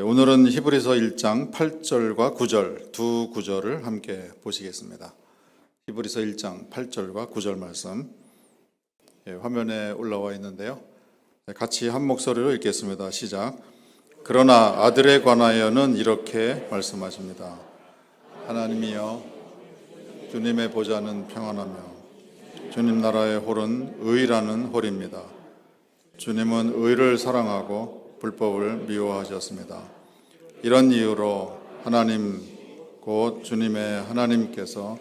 오늘은 히브리서 1장 8절과 9절 두 구절을 함께 보시겠습니다. 히브리서 1장 8절과 9절 말씀 화면에 올라와 있는데요. 같이 한 목소리로 읽겠습니다. 시작. 그러나 아들에 관하여는 이렇게 말씀하십니다. 하나님이여, 주님의 보좌는 평안하며 주님 나라의 홀은 의라는 홀입니다. 주님은 의를 사랑하고 불법을 미워하셨습니다. 이런 이유로 하나님 곧 주님의 하나님께서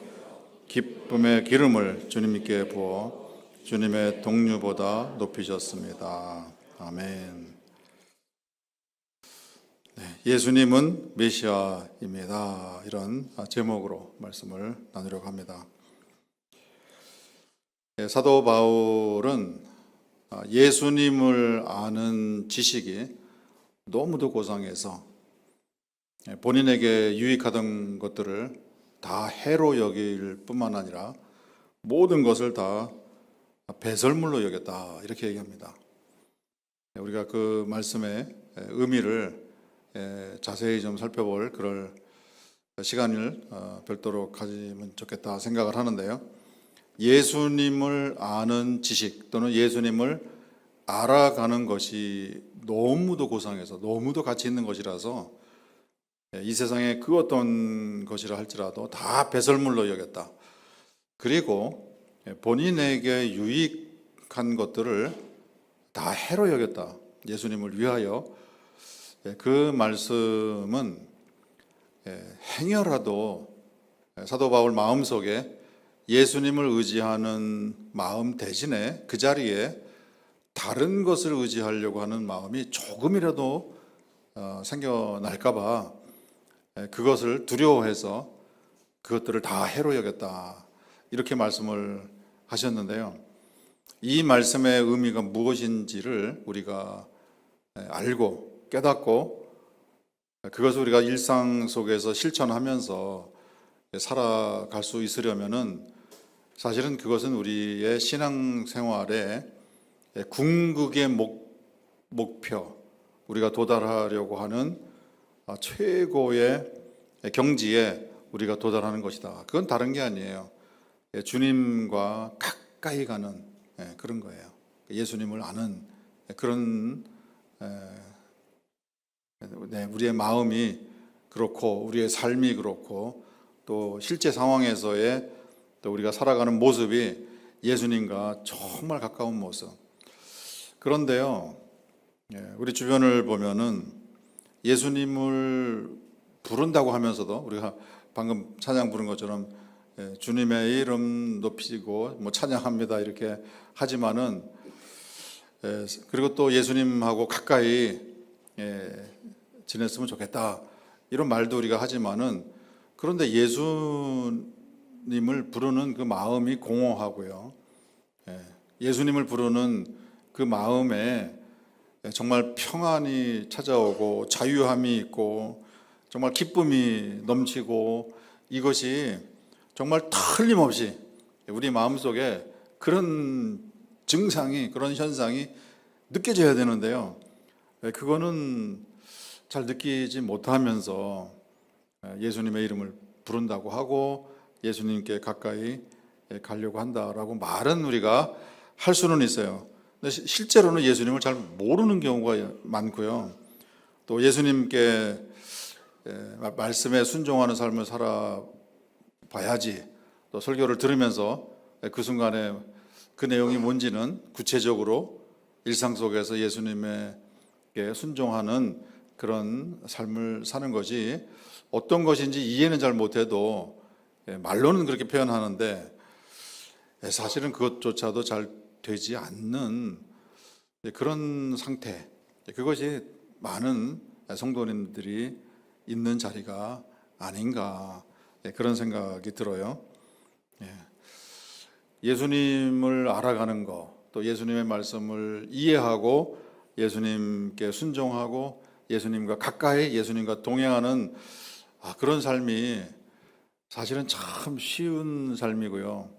기쁨의 기름을 주님께 부어 주님의 동류보다 높이셨습니다. 아멘. 예수님은 메시아입니다. 이런 제목으로 말씀을 나누려고 합니다. 사도 바울은 예수님을 아는 지식이 너무도 고상해서 본인에게 유익하던 것들을 다 해로 여길 뿐만 아니라 모든 것을 다 배설물로 여겼다, 이렇게 얘기합니다. 우리가 그 말씀의 의미를 자세히 좀 살펴볼 그럴 시간을 별도로 가지면 좋겠다 생각을 하는데요. 예수님을 아는 지식 또는 예수님을 알아가는 것이 너무도 고상해서 너무도 가치 있는 것이라서 이 세상에 그 어떤 것이라 할지라도 다 배설물로 여겼다. 그리고 본인에게 유익한 것들을 다 해로 여겼다. 예수님을 위하여. 그 말씀은 행여라도 사도 바울 마음속에 예수님을 의지하는 마음 대신에 그 자리에 다른 것을 의지하려고 하는 마음이 조금이라도 생겨날까 봐 그것을 두려워해서 그것들을 다 해로 여겼다, 이렇게 말씀을 하셨는데요. 이 말씀의 의미가 무엇인지를 우리가 알고 깨닫고 그것을 우리가 일상 속에서 실천하면서 살아갈 수 있으려면은 사실은 그것은 우리의 신앙생활의 궁극의 목표, 우리가 도달하려고 하는 최고의 경지에 우리가 도달하는 것이다. 그건 다른 게 아니에요. 주님과 가까이 가는 그런 거예요. 예수님을 아는 그런 우리의 마음이 그렇고 우리의 삶이 그렇고 또 실제 상황에서의 또 우리가 살아가는 모습이 예수님과 정말 가까운 모습. 그런데요, 우리 주변을 보면은 예수님을 부른다고 하면서도 우리가 방금 찬양 부른 것처럼 주님의 이름 높이고 뭐 찬양합니다 이렇게 하지만은 그리고 또 예수님하고 가까이 지냈으면 좋겠다 이런 말도 우리가 하지만은 그런데 예수님을 부르는 그 마음이 공허하고요. 예수님을 부르는 그 마음에 정말 평안이 찾아오고 자유함이 있고 정말 기쁨이 넘치고 이것이 정말 틀림없이 우리 마음속에 그런 증상이, 그런 현상이 느껴져야 되는데요. 그거는 잘 느끼지 못하면서 예수님의 이름을 부른다고 하고 예수님께 가까이 가려고 한다라고 말은 우리가 할 수는 있어요. 근데 실제로는 예수님을 잘 모르는 경우가 많고요. 또 예수님께 말씀에 순종하는 삶을 살아봐야지, 또 설교를 들으면서 그 순간에 그 내용이 뭔지는 구체적으로 일상 속에서 예수님에게 순종하는 그런 삶을 사는 것이 어떤 것인지 이해는 잘 못해도 말로는 그렇게 표현하는데 사실은 그것조차도 잘 되지 않는 그런 상태, 그것이 많은 성도님들이 있는 자리가 아닌가 그런 생각이 들어요. 예수님을 알아가는 것, 또 예수님의 말씀을 이해하고 예수님께 순종하고 예수님과 가까이 예수님과 동행하는 그런 삶이 사실은 참 쉬운 삶이고요.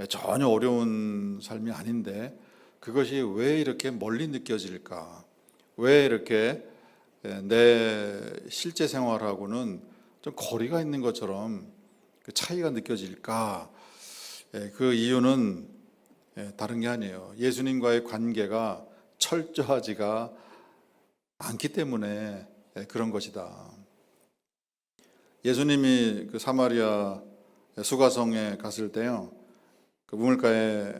전혀 어려운 삶이 아닌데 그것이 왜 이렇게 멀리 느껴질까? 왜 이렇게 내 실제 생활하고는 좀 거리가 있는 것처럼 그 차이가 느껴질까? 그 이유는 다른 게 아니에요. 예수님과의 관계가 철저하지가 않기 때문에 그런 것이다. 예수님이 그 사마리아 수가성에 갔을 때요, 그 우물가에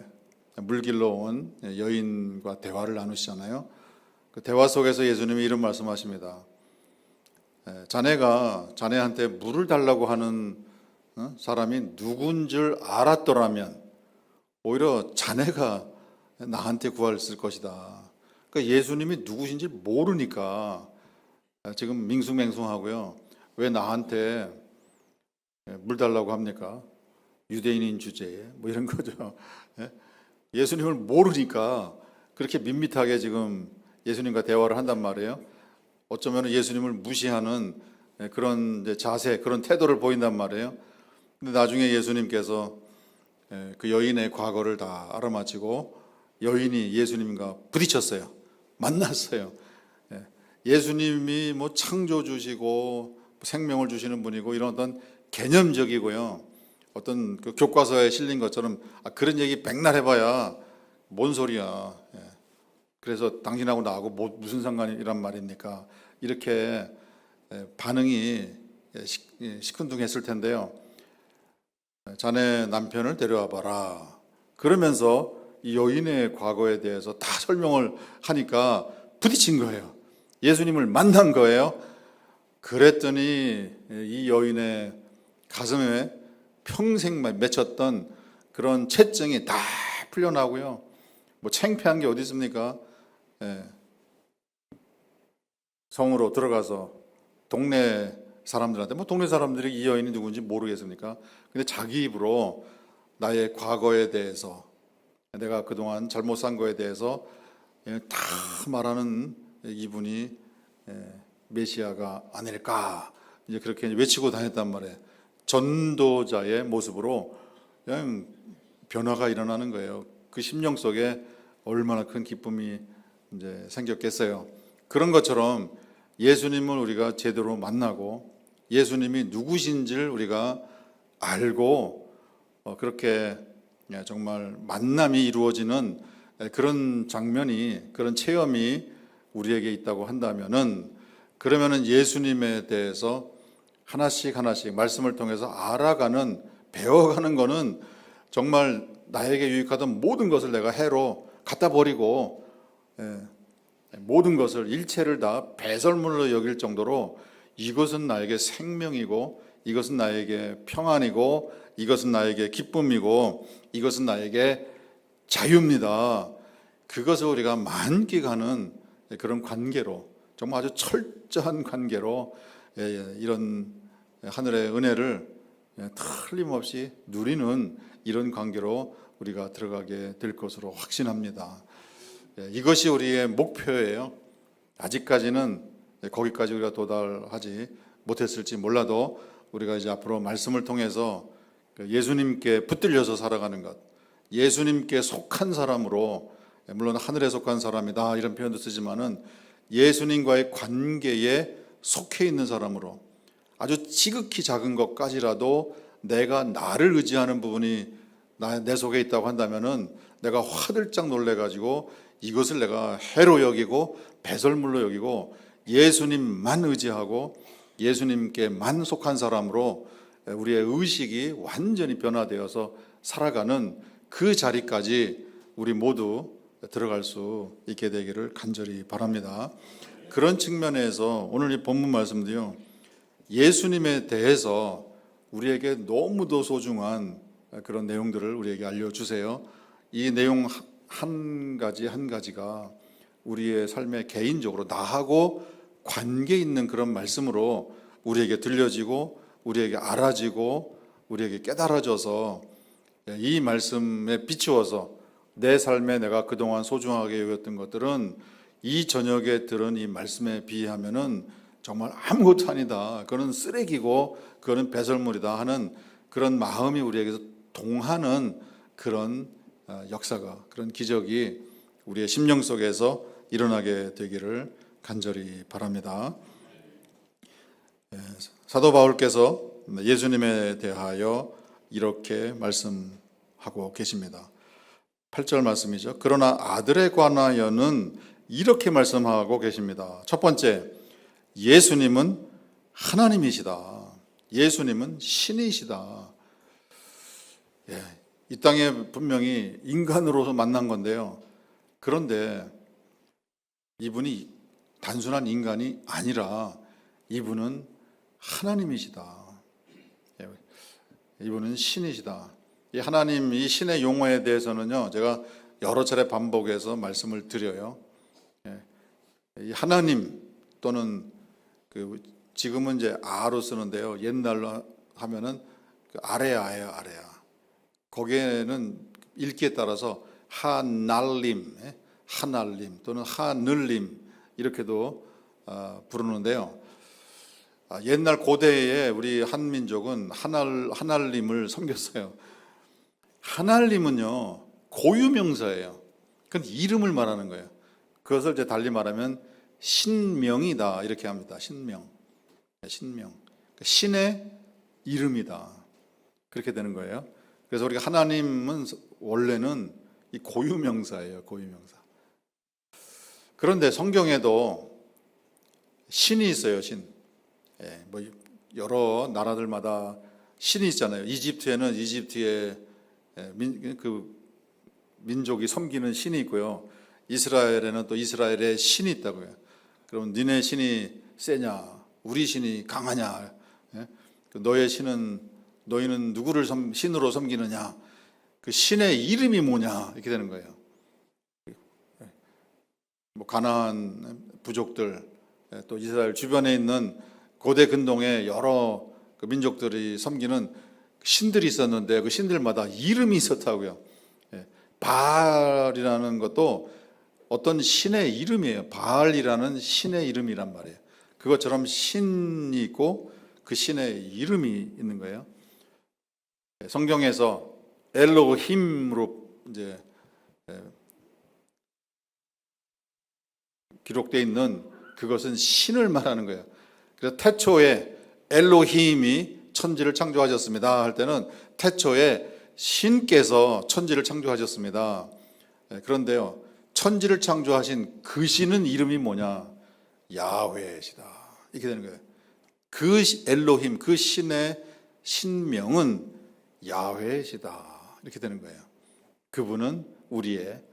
물길로 온 여인과 대화를 나누시잖아요. 그 대화 속에서 예수님이 이런 말씀하십니다. 자네가 자네한테 물을 달라고 하는 사람이 누군 줄 알았더라면 오히려 자네가 나한테 구했을 것이다. 그러니까 예수님이 누구신지 모르니까 지금 밍숭맹숭하고요. 왜 나한테 물 달라고 합니까? 유대인인 주제에 뭐 이런 거죠. 예수님을 모르니까 그렇게 밋밋하게 지금 예수님과 대화를 한단 말이에요. 어쩌면 예수님을 무시하는 그런 자세, 그런 태도를 보인단 말이에요. 근데 나중에 예수님께서 그 여인의 과거를 다 알아맞히고 여인이 예수님과 부딪혔어요. 만났어요. 예수님이 뭐 창조주시고 생명을 주시는 분이고 이런 어떤 개념적이고요. 어떤 그 교과서에 실린 것처럼 그런 얘기 백날 해봐야 뭔 소리야. 그래서 당신하고 나하고 무슨 상관이란 말입니까? 이렇게 반응이 시큰둥했을 텐데요. 자네 남편을 데려와 봐라. 그러면서 이 여인의 과거에 대해서 다 설명을 하니까 부딪힌 거예요. 예수님을 만난 거예요. 그랬더니 이 여인의 가슴에 평생 맺혔던 그런 채증이 다 풀려나고요. 뭐 창피한 게 어디 있습니까? 성으로 들어가서 동네 사람들한테 뭐 동네 사람들이 이 여인이 누군지 모르겠습니까? 근데 자기 입으로 나의 과거에 대해서 내가 그동안 잘못 산 거에 대해서 다 말하는 이분이 메시아가 아닐까 이제 그렇게 외치고 다녔단 말이에요. 전도자의 모습으로 그냥 변화가 일어나는 거예요. 그 심령 속에 얼마나 큰 기쁨이 이제 생겼겠어요. 그런 것처럼 예수님을 우리가 제대로 만나고 예수님이 누구신지를 우리가 알고 그렇게 정말 만남이 이루어지는 그런 장면이 그런 체험이 우리에게 있다고 한다면은 그러면은 예수님에 대해서 하나씩 말씀을 통해서 알아가는 배워가는 거는 정말 나에게 유익하던 모든 것을 내가 해로 갖다 버리고 모든 것을 일체를 다 배설물로 여길 정도로 이것은 나에게 생명이고 이것은 나에게 평안이고 이것은 나에게 기쁨이고 이것은 나에게 자유입니다. 그것을 우리가 만끽하는 그런 관계로 정말 아주 철저한 관계로 이런 하늘의 은혜를 틀림없이 누리는 이런 관계로 우리가 들어가게 될 것으로 확신합니다. 이것이 우리의 목표예요. 아직까지는 거기까지 우리가 도달하지 못했을지 몰라도 우리가 이제 앞으로 말씀을 통해서 예수님께 붙들려서 살아가는 것, 예수님께 속한 사람으로, 물론 하늘에 속한 사람이다 이런 표현도 쓰지만은 예수님과의 관계에 속해 있는 사람으로 아주 지극히 작은 것까지라도 내가 나를 의지하는 부분이 내 속에 있다고 한다면은 내가 화들짝 놀래가지고 이것을 내가 해로 여기고 배설물로 여기고 예수님만 의지하고 예수님께만 속한 사람으로 우리의 의식이 완전히 변화되어서 살아가는 그 자리까지 우리 모두 들어갈 수 있게 되기를 간절히 바랍니다. 그런 측면에서 오늘 이 본문 말씀도요, 예수님에 대해서 우리에게 너무도 소중한 그런 내용들을 우리에게 알려주세요. 이 내용 한 가지 한 가지가 우리의 삶에 개인적으로 나하고 관계 있는 그런 말씀으로 우리에게 들려지고 우리에게 알아지고 우리에게 깨달아져서 이 말씀에 비추어서 내 삶에 내가 그동안 소중하게 여겼던 것들은 이 저녁에 들은 이 말씀에 비하면은 정말 아무것도 아니다. 그거는 쓰레기고 그거는 배설물이다 하는 그런 마음이 우리에게서 동하는 그런 역사가, 그런 기적이 우리의 심령 속에서 일어나게 되기를 간절히 바랍니다. 사도 바울께서 예수님에 대하여 이렇게 말씀하고 계십니다. 8절 말씀이죠. 그러나 아들에 관하여는 이렇게 말씀하고 계십니다. 첫 번째, 예수님은 하나님이시다. 예수님은 신이시다. 이 땅에 분명히 인간으로서 만난 건데요. 그런데 이분이 단순한 인간이 아니라 이분은 하나님이시다. 이분은 신이시다. 이 하나님, 이 신의 용어에 대해서는요, 제가 여러 차례 반복해서 말씀을 드려요. 이 하나님 또는 지금은 이제 아로 쓰는데요. 옛날로 하면은 아레아예요, 아레아. 거기에는 읽기에 따라서 하날림, 하날림 또는 하늘림 이렇게도 부르는데요. 옛날 고대에 우리 한민족은 하날림을 섬겼어요. 하날림은요 고유명사예요. 그건 이름을 말하는 거예요. 그것을 이제 달리 말하면 신명이다 이렇게 합니다. 신명, 신의 이름이다 그렇게 되는 거예요. 그래서 우리가 하나님은 원래는 이 고유명사예요. 고유명사. 그런데 성경에도 신이 있어요. 신. 뭐 여러 나라들마다 신이 있잖아요. 이집트에는 이집트의 민족이 섬기는 신이 있고요. 이스라엘에는 또 이스라엘의 신이 있다고요. 그럼 니네 신이 세냐? 우리 신이 강하냐? 너의 신은 너희는 누구를 신으로 섬기느냐? 그 신의 이름이 뭐냐? 이렇게 되는 거예요. 뭐 가나안 부족들 또 이스라엘 주변에 있는 고대 근동의 여러 민족들이 섬기는 신들이 있었는데 그 신들마다 이름이 있었다고요. 바알이라는 것도 어떤 신의 이름이에요. 바알이라는 신의 이름이란 말이에요. 그것처럼 신이 있고 그 신의 이름이 있는 거예요. 성경에서 엘로힘으로 이제 기록되어 있는 그것은 신을 말하는 거예요. 그래서 태초에 엘로힘이 천지를 창조하셨습니다 할 때는 태초에 신께서 천지를 창조하셨습니다. 그런데요, 천지를 창조하신 그 신은 이름이 뭐냐? 야훼시다. 이렇게 되는 거예요. 그 엘로힘, 그 신의 신명은 야훼시다. 이렇게 되는 거예요. 그분은 우리의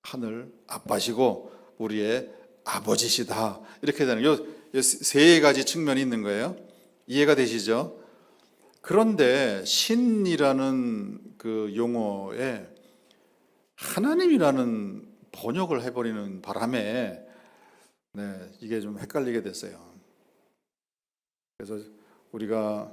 하늘 아빠시고 우리의 아버지시다. 이렇게 되는 요 세 가지 측면이 있는 거예요. 이해가 되시죠? 그런데 신이라는 그 용어에 하나님이라는 번역을 해버리는 바람에 이게 좀 헷갈리게 됐어요. 그래서 우리가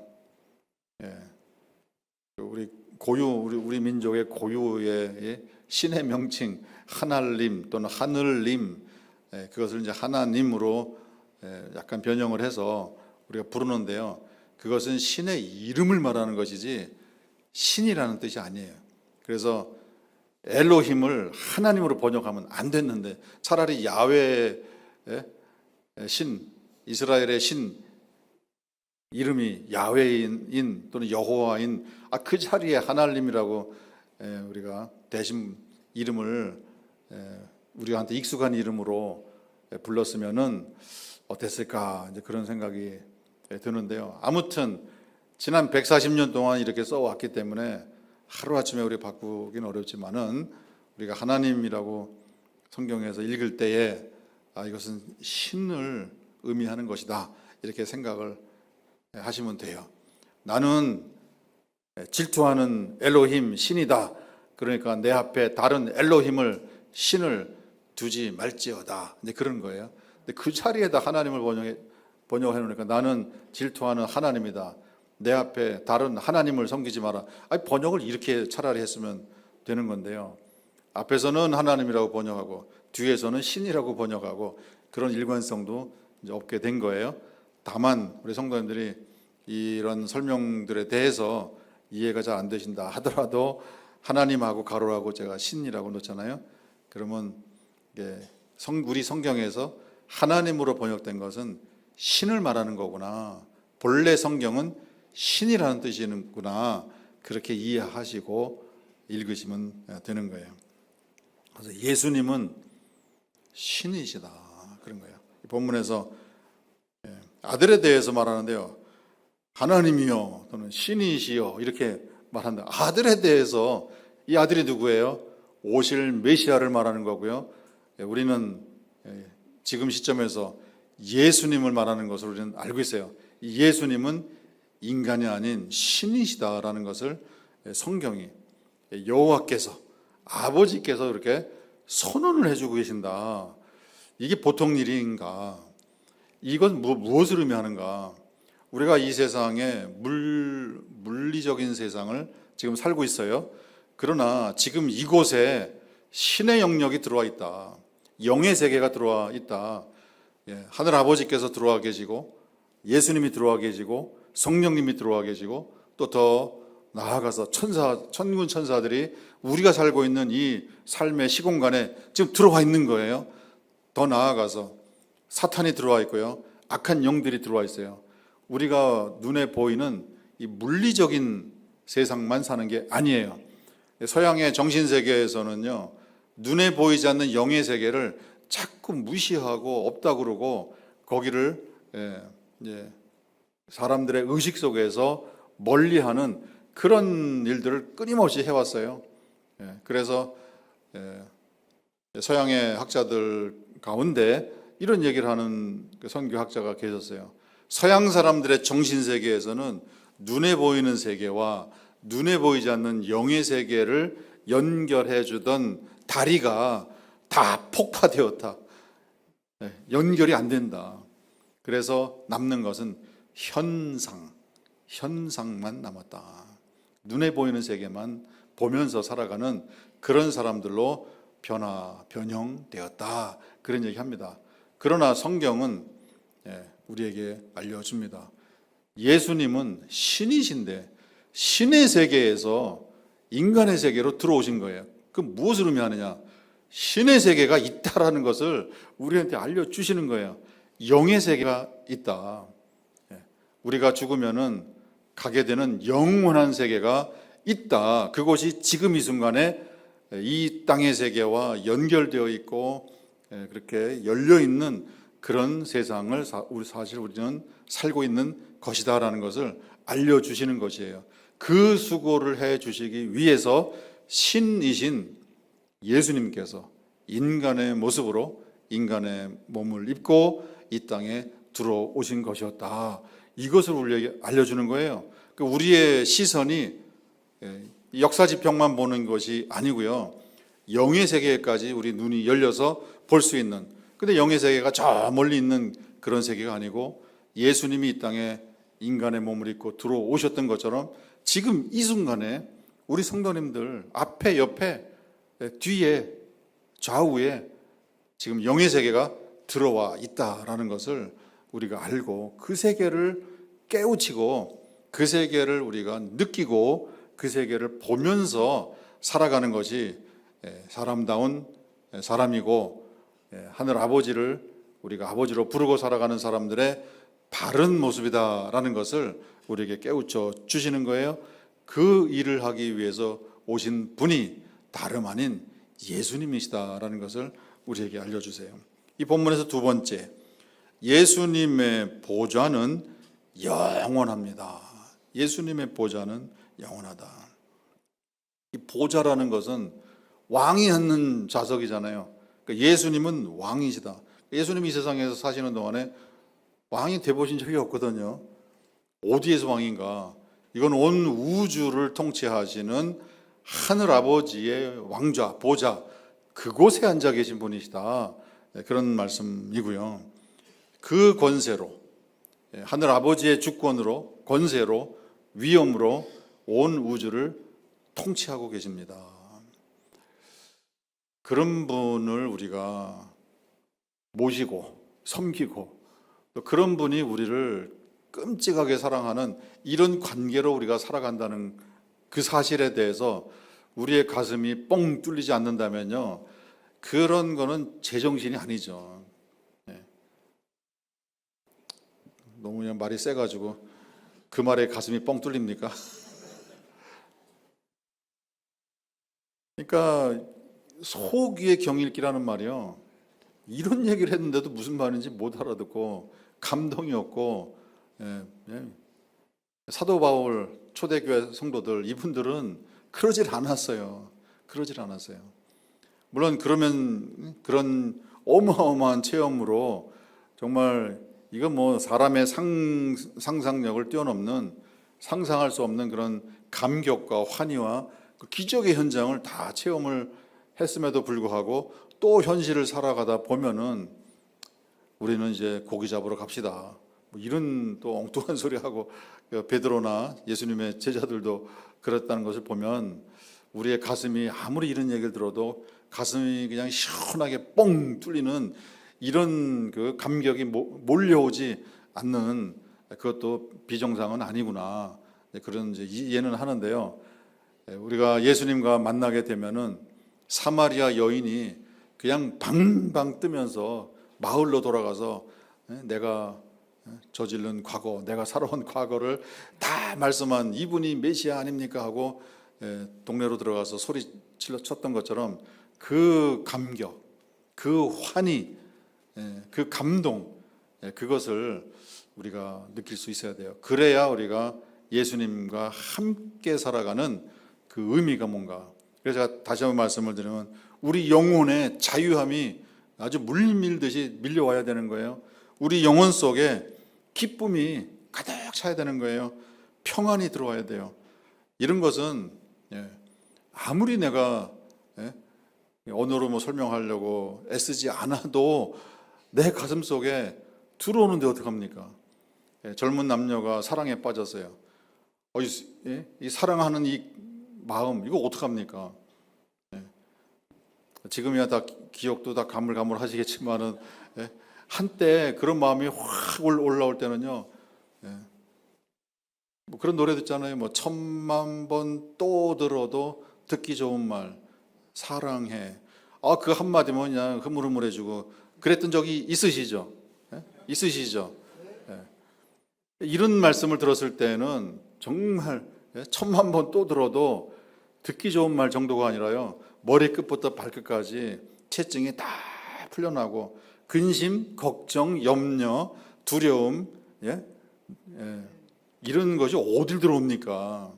우리 민족의 고유의 신의 명칭 하날림 또는 하늘림, 그것을 이제 하나님으로 약간 변형을 해서 우리가 부르는데요. 그것은 신의 이름을 말하는 것이지 신이라는 뜻이 아니에요. 그래서 엘로힘을 하나님으로 번역하면 안 됐는데 차라리 야훼의 신, 이스라엘의 신 이름이 야훼인 또는 여호와인 그 자리에 하나님이라고 우리가 대신 이름을 우리한테 익숙한 이름으로 불렀으면은 어땠을까 이제 그런 생각이 드는데요. 아무튼 지난 140년 동안 이렇게 써왔기 때문에 하루아침에 우리 바꾸긴 어렵지만은 우리가 하나님이라고 성경에서 읽을 때에 이것은 신을 의미하는 것이다 이렇게 생각을 하시면 돼요. 나는 질투하는 엘로힘 신이다. 그러니까 내 앞에 다른 엘로힘을 신을 두지 말지어다. 이제 그런 거예요. 근데 그 자리에다 하나님을 번역해 놓으니까 나는 질투하는 하나님이다. 내 앞에 다른 하나님을 섬기지 마라. 번역을 이렇게 차라리 했으면 되는 건데요. 앞에서는 하나님이라고 번역하고 뒤에서는 신이라고 번역하고 그런 일관성도 이제 없게 된 거예요. 다만 우리 성도님들이 이런 설명들에 대해서 이해가 잘 안 되신다 하더라도 하나님하고 가로하고 제가 신이라고 놓잖아요. 그러면 우리 성경에서 하나님으로 번역된 것은 신을 말하는 거구나. 본래 성경은 신이라는 뜻이구나. 그렇게 이해하시고 읽으시면 되는 거예요. 그래서 예수님은 신이시다. 그런 거예요. 본문에서 아들에 대해서 말하는데요. 하나님이요 또는 신이시요 이렇게 말한다. 아들에 대해서 이 아들이 누구예요? 오실 메시아를 말하는 거고요. 우리는 지금 시점에서 예수님을 말하는 것을 우리는 알고 있어요. 예수님은 인간이 아닌 신이시다라는 것을 성경이 여호와께서 아버지께서 이렇게 선언을 해주고 계신다. 이게 보통 일인가? 이건 무엇을 의미하는가? 우리가 이 세상에 물리적인 세상을 지금 살고 있어요. 그러나 지금 이곳에 신의 영역이 들어와 있다. 영의 세계가 들어와 있다. 하늘 아버지께서 들어와 계시고 예수님이 들어와 계시고 성령님이 들어와 계시고 또 더 나아가서 천군 천사들이 우리가 살고 있는 이 삶의 시공간에 지금 들어와 있는 거예요. 더 나아가서 사탄이 들어와 있고요. 악한 영들이 들어와 있어요. 우리가 눈에 보이는 이 물리적인 세상만 사는 게 아니에요. 서양의 정신세계에서는요, 눈에 보이지 않는 영의 세계를 자꾸 무시하고 없다고 그러고 거기를 사람들의 의식 속에서 멀리하는 그런 일들을 끊임없이 해왔어요. 그래서 서양의 학자들 가운데 이런 얘기를 하는 선교학자가 계셨어요. 서양 사람들의 정신세계에서는 눈에 보이는 세계와 눈에 보이지 않는 영의 세계를 연결해 주던 다리가 다 폭파되었다. 연결이 안 된다. 그래서 남는 것은 현상만 남았다. 눈에 보이는 세계만 보면서 살아가는 그런 사람들로 변형되었다. 그런 얘기합니다. 그러나 성경은 우리에게 알려줍니다. 예수님은 신이신데 신의 세계에서 인간의 세계로 들어오신 거예요. 그 무엇을 의미하느냐? 신의 세계가 있다라는 것을 우리한테 알려주시는 거예요. 영의 세계가 있다. 우리가 죽으면은 가게 되는 영원한 세계가 있다. 그것이 지금 이 순간에 이 땅의 세계와 연결되어 있고 그렇게 열려 있는 그런 세상을 사실 우리는 살고 있는 것이다라는 것을 알려주시는 것이에요. 그 수고를 해 주시기 위해서 신이신 예수님께서 인간의 모습으로 인간의 몸을 입고 이 땅에 들어오신 것이었다. 이것을 우리에게 알려주는 거예요. 우리의 시선이 역사지평만 보는 것이 아니고요. 영의 세계까지 우리 눈이 열려서 볼 수 있는, 근데 영의 세계가 저 멀리 있는 그런 세계가 아니고 예수님이 이 땅에 인간의 몸을 입고 들어오셨던 것처럼 지금 이 순간에 우리 성도님들 앞에 옆에 뒤에 좌우에 지금 영의 세계가 들어와 있다라는 것을 우리가 알고 그 세계를 깨우치고 그 세계를 우리가 느끼고 그 세계를 보면서 살아가는 것이 사람다운 사람이고 하늘 아버지를 우리가 아버지로 부르고 살아가는 사람들의 바른 모습이다라는 것을 우리에게 깨우쳐 주시는 거예요. 그 일을 하기 위해서 오신 분이 다름 아닌 예수님이시다라는 것을 우리에게 알려주세요. 이 본문에서 두 번째, 예수님의 보좌는 영원합니다. 예수님의 보좌는 영원하다. 이 보좌라는 것은 왕이 앉는 좌석이잖아요. 그러니까 예수님은 왕이시다. 예수님이 이 세상에서 사시는 동안에 왕이 돼보신 적이 없거든요. 어디에서 왕인가? 이건 온 우주를 통치하시는 하늘 아버지의 왕좌, 보좌, 그곳에 앉아 계신 분이시다. 그런 말씀이고요. 그 권세로, 하늘 아버지의 주권으로, 권세로, 위엄으로 온 우주를 통치하고 계십니다. 그런 분을 우리가 모시고 섬기고 또 그런 분이 우리를 끔찍하게 사랑하는 이런 관계로 우리가 살아간다는 그 사실에 대해서 우리의 가슴이 뻥 뚫리지 않는다면요, 그런 거는 제정신이 아니죠. 너무 그냥 말이 세가지고 그 말에 가슴이 뻥 뚫립니까? 그러니까 속 위의 경읽기라는 말이요. 이런 얘기를 했는데도 무슨 말인지 못 알아듣고 감동이 없고, 사도 바울 초대교회 성도들 이분들은 그러질 않았어요. 그러질 않았어요. 물론 그러면 그런 어마어마한 체험으로 정말 이건 뭐 사람의 상상력을 뛰어넘는 상상할 수 없는 그런 감격과 환희와 그 기적의 현장을 다 체험을 했음에도 불구하고 또 현실을 살아가다 보면은 우리는 이제 고기 잡으러 갑시다. 뭐 이런 또 엉뚱한 소리 하고 베드로나 예수님의 제자들도 그랬다는 것을 보면 우리의 가슴이 아무리 이런 얘기를 들어도 가슴이 그냥 시원하게 뻥 뚫리는 이런 그 감격이 몰려오지 않는, 그것도 비정상은 아니구나, 그런 이제 이해는 하는데요. 우리가 예수님과 만나게 되면은 사마리아 여인이 그냥 방방 뜨면서 마을로 돌아가서 내가 저지른 과거, 내가 살아온 과거를 다 말씀한 이분이 메시아 아닙니까 하고 동네로 들어가서 소리 쳤던 것처럼 그 감격, 그 환희, 그 감동, 그것을 우리가 느낄 수 있어야 돼요. 그래야 우리가 예수님과 함께 살아가는 그 의미가 뭔가. 그래서 제가 다시 한번 말씀을 드리면 우리 영혼의 자유함이 아주 물밀듯이 밀려와야 되는 거예요. 우리 영혼 속에 기쁨이 가득 차야 되는 거예요. 평안이 들어와야 돼요. 이런 것은 아무리 내가 언어로 뭐 설명하려고 애쓰지 않아도 내 가슴 속에 들어오는데 어떡합니까? 젊은 남녀가 사랑에 빠졌어요. 이 사랑하는 이 마음, 이거 어떡합니까? 지금이야 다 기억도 다 가물가물 하시겠지만은 한때 그런 마음이 확 올라올 때는요, 뭐 그런 노래 듣잖아요. 뭐 10,000,000번 또 들어도 듣기 좋은 말, 사랑해. 그 한마디면 그냥 흐물흐물해지고 그랬던 적이 있으시죠? 있으시죠? 이런 말씀을 들었을 때는 정말 10,000,000번 또 들어도 듣기 좋은 말 정도가 아니라요, 머리끝부터 발끝까지 채증이 다 풀려나고 근심, 걱정, 염려, 두려움, 이런 것이 어딜 들어옵니까?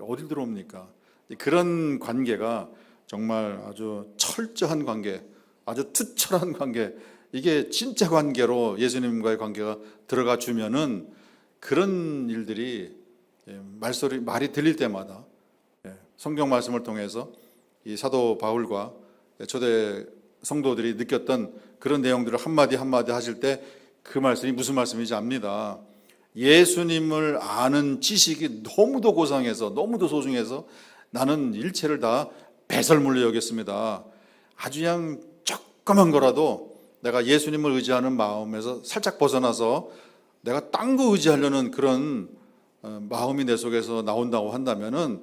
어딜 들어옵니까? 그런 관계가 정말 아주 철저한 관계, 아주 투철한 관계, 이게 진짜 관계로 예수님과의 관계가 들어가 주면은 그런 일들이 말이 들릴 때마다 성경 말씀을 통해서 이 사도 바울과 초대 성도들이 느꼈던 그런 내용들을 한마디 한마디 하실 때 그 말씀이 무슨 말씀인지 압니다. 예수님을 아는 지식이 너무도 고상해서 너무도 소중해서 나는 일체를 다 배설물로 여겼습니다. 아주 그냥 조그만 거라도 내가 예수님을 의지하는 마음에서 살짝 벗어나서 내가 딴 거 의지하려는 그런 마음이 내 속에서 나온다고 한다면은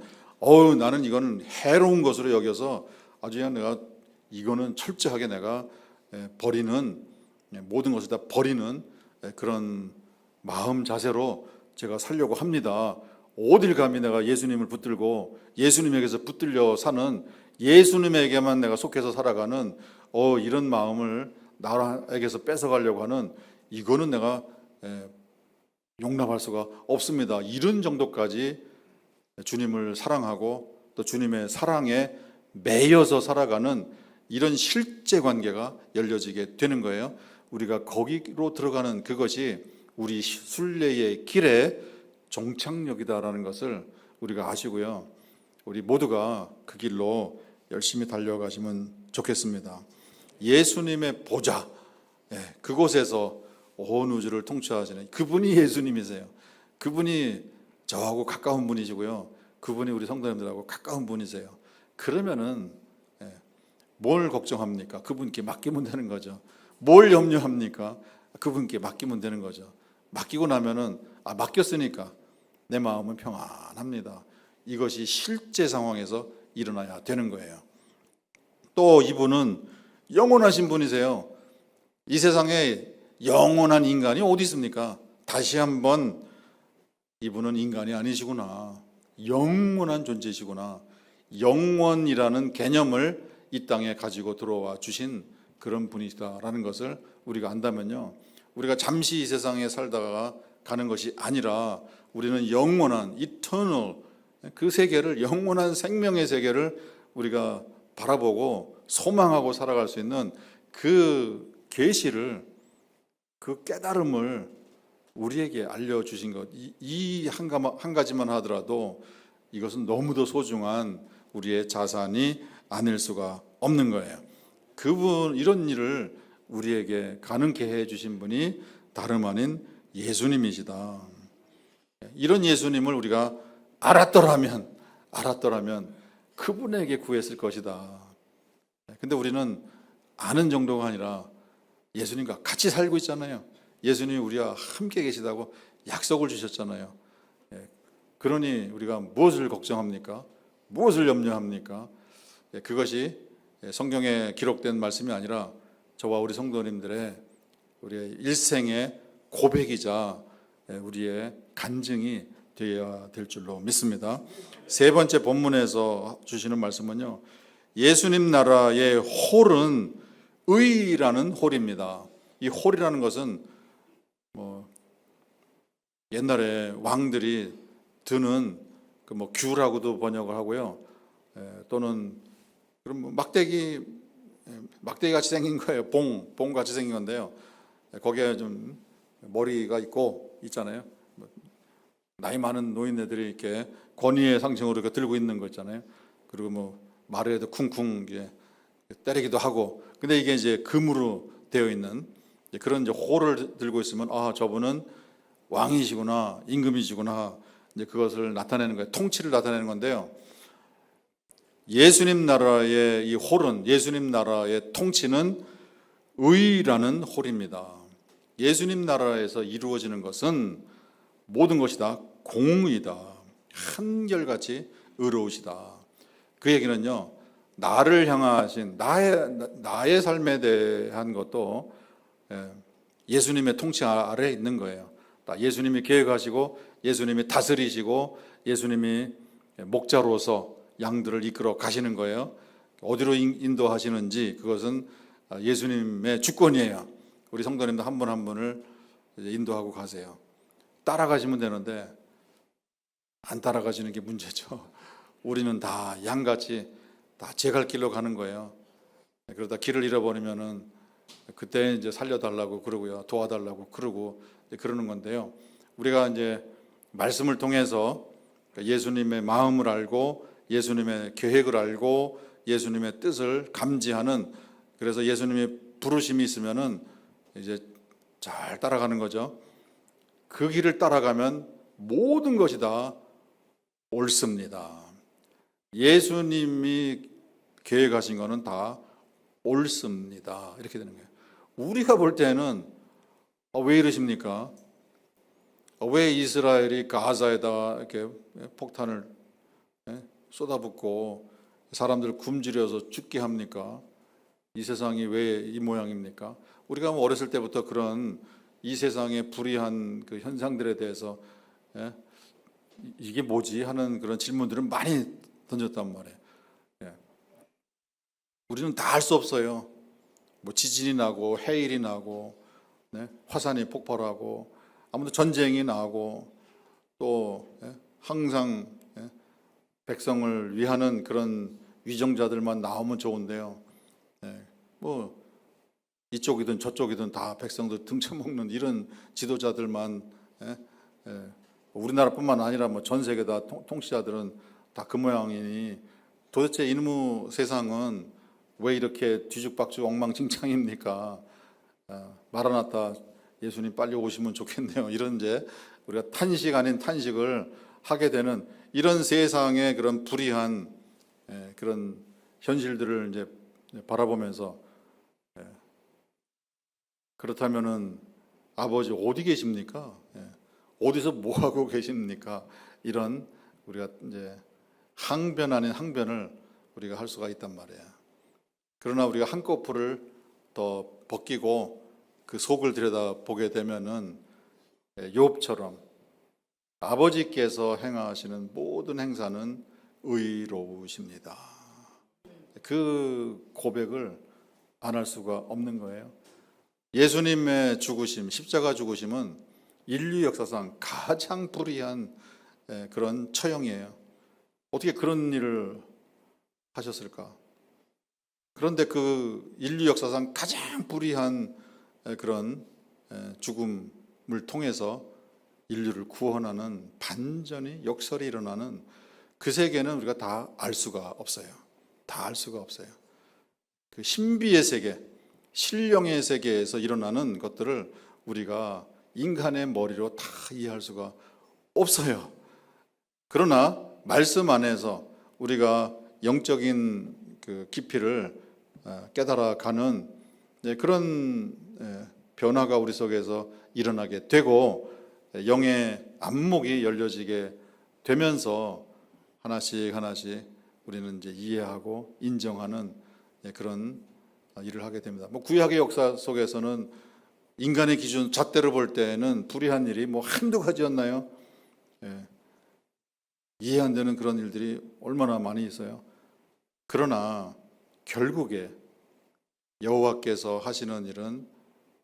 나는 이거는 해로운 것으로 여겨서 아주 그냥 내가 이거는 철저하게 내가 버리는, 모든 것을 다 버리는 그런 마음 자세로 제가 살려고 합니다. 어딜 감히 내가 예수님을 붙들고 예수님에게서 붙들려 사는, 예수님에게만 내가 속해서 살아가는 이런 마음을 나에게서 뺏어가려고 하는, 이거는 내가 용납할 수가 없습니다. 이런 정도까지 주님을 사랑하고 또 주님의 사랑에 매여서 살아가는 이런 실제 관계가 열려지게 되는 거예요. 우리가 거기로 들어가는 그것이 우리 순례의 길의 종착역이다라는 것을 우리가 아시고요. 우리 모두가 그 길로 열심히 달려가시면 좋겠습니다. 예수님의 보좌, 그곳에서 온 우주를 통치하시는 그분이 예수님이세요. 그분이 저하고 가까운 분이시고요. 그분이 우리 성도님들하고 가까운 분이세요. 그러면은 뭘 걱정합니까? 그분께 맡기면 되는 거죠. 뭘 염려합니까? 그분께 맡기면 되는 거죠. 맡기고 나면은 맡겼으니까 내 마음은 평안합니다. 이것이 실제 상황에서 일어나야 되는 거예요. 또 이분은 영원하신 분이세요. 이 세상에 영원한 인간이 어디 있습니까? 다시 한번 이분은 인간이 아니시구나, 영원한 존재시구나, 영원이라는 개념을 이 땅에 가지고 들어와 주신 그런 분이시다라는 것을 우리가 안다면요, 우리가 잠시 이 세상에 살다가 가는 것이 아니라 우리는 영원한 이터널 그 세계를, 영원한 생명의 세계를 우리가 바라보고 소망하고 살아갈 수 있는 그 계시를, 그 깨달음을 우리에게 알려주신 것, 이 한 가지만 하더라도 이것은 너무도 소중한 우리의 자산이 아닐 수가 없는 거예요. 그분, 이런 일을 우리에게 가능케 해주신 분이 다름 아닌 예수님이시다. 이런 예수님을 우리가 알았더라면 그분에게 구했을 것이다. 근데 우리는 아는 정도가 아니라 예수님과 같이 살고 있잖아요. 예수님이 우리와 함께 계시다고 약속을 주셨잖아요. 그러니 우리가 무엇을 걱정합니까? 무엇을 염려합니까? 그것이 성경에 기록된 말씀이 아니라 저와 우리 성도님들의 우리의 일생의 고백이자 우리의 간증이 되어야 될 줄로 믿습니다. 세 번째 본문에서 주시는 말씀은요, 예수님 나라의 홀은 의라는 홀입니다. 이 홀이라는 것은 옛날에 왕들이 드는 그 규라고도 번역을 하고요, 또는 그럼 막대기 같이 생긴 거예요. 봉 같이 생긴 건데요, 거기에 좀 머리가 있잖아요. 나이 많은 노인네들이 이렇게 권위의 상징으로 이렇게 들고 있는 거 있잖아요. 그리고 말에도 쿵쿵 때리기도 하고. 근데 이게 이제 금으로 되어 있는 그런 이제 호를 들고 있으면, 아, 저분은 왕이시구나, 임금이시구나, 이제 그것을 나타내는 거예요. 통치를 나타내는 건데요. 예수님 나라의 이 홀은, 예수님 나라의 통치는 의라는 홀입니다. 예수님 나라에서 이루어지는 것은 모든 것이 다 공의다, 한결같이 의로우시다. 그 얘기는요, 나를 향하신 나의 삶에 대한 것도 예수님의 통치 아래에 있는 거예요. 예수님이 계획하시고, 예수님이 다스리시고, 예수님이 목자로서 양들을 이끌어 가시는 거예요. 어디로 인도하시는지 그것은 예수님의 주권이에요. 우리 성도님들 한 분 한 분을 인도하고 가세요. 따라가시면 되는데 안 따라가시는 게 문제죠. 우리는 다 양같이 다 제 갈 길로 가는 거예요. 그러다 길을 잃어버리면은 그때 이제 살려달라고 그러고요, 도와달라고 그러고 그러는 건데요. 우리가 이제 말씀을 통해서 예수님의 마음을 알고, 예수님의 계획을 알고, 예수님의 뜻을 감지하는, 그래서 예수님의 부르심이 있으면은 이제 잘 따라가는 거죠. 그 길을 따라가면 모든 것이 다 옳습니다. 예수님이 계획하신 거는 다 옳습니다. 이렇게 되는 거예요. 우리가 볼 때는 왜 이러십니까? 왜 이스라엘이 가자에다 이렇게 폭탄을 쏟아붓고 사람들 굶주려서 죽게 합니까? 이 세상이 왜 이 모양입니까? 우리가 어렸을 때부터 그런 이 세상의 불의한 그 현상들에 대해서 이게 뭐지 하는 그런 질문들을 많이 던졌단 말이에요. 우리는 다 알 수 없어요. 지진이 나고 해일이 나고 화산이 폭발하고 아무튼 전쟁이 나고 또 항상 백성을 위하는 그런 위정자들만 나오면 좋은데요. 이쪽이든 저쪽이든 다 백성들 등쳐먹는 이런 지도자들만, 우리나라뿐만 아니라 전 세계 다 통치자들은 다 그 모양이니 도대체 이놈의 세상은 왜 이렇게 뒤죽박죽 엉망진창입니까? 마라나타 예수님 빨리 오시면 좋겠네요. 이런 이제 우리가 탄식 아닌 탄식을 하게 되는 이런 세상의 그런 불의한 그런 현실들을 이제 바라보면서, 그렇다면은 아버지 어디 계십니까? 어디서 뭐 하고 계십니까? 이런 우리가 이제 항변 아닌 항변을 우리가 할 수가 있단 말이에요. 그러나 우리가 한꺼풀을 더 벗기고 그 속을 들여다 보게 되면은 욥처럼 아버지께서 행하시는 모든 행사는 의로우십니다. 그 고백을 안 할 수가 없는 거예요. 예수님의 죽으심, 십자가 죽으심은 인류 역사상 가장 불의한 그런 처형이에요. 어떻게 그런 일을 하셨을까? 그런데 그 인류 역사상 가장 불의한 그런 죽음을 통해서 인류를 구원하는 반전이 역설이 일어나는 그 세계는 우리가 다 알 수가 없어요. 다 알 수가 없어요. 그 신비의 세계, 신령의 세계에서 일어나는 것들을 우리가 인간의 머리로 다 이해할 수가 없어요. 그러나 말씀 안에서 우리가 영적인 그 깊이를 깨달아가는 그런 변화가 우리 속에서 일어나게 되고 영의 안목이 열려지게 되면서 하나씩 하나씩 우리는 이제 이해하고 인정하는 그런 일을 하게 됩니다. 뭐 구약의 역사 속에서는 인간의 기준 잣대로 볼 때는 불의한 일이 뭐 한두 가지였나요? 이해 안 되는 그런 일들이 얼마나 많이 있어요. 그러나 결국에 여호와께서 하시는 일은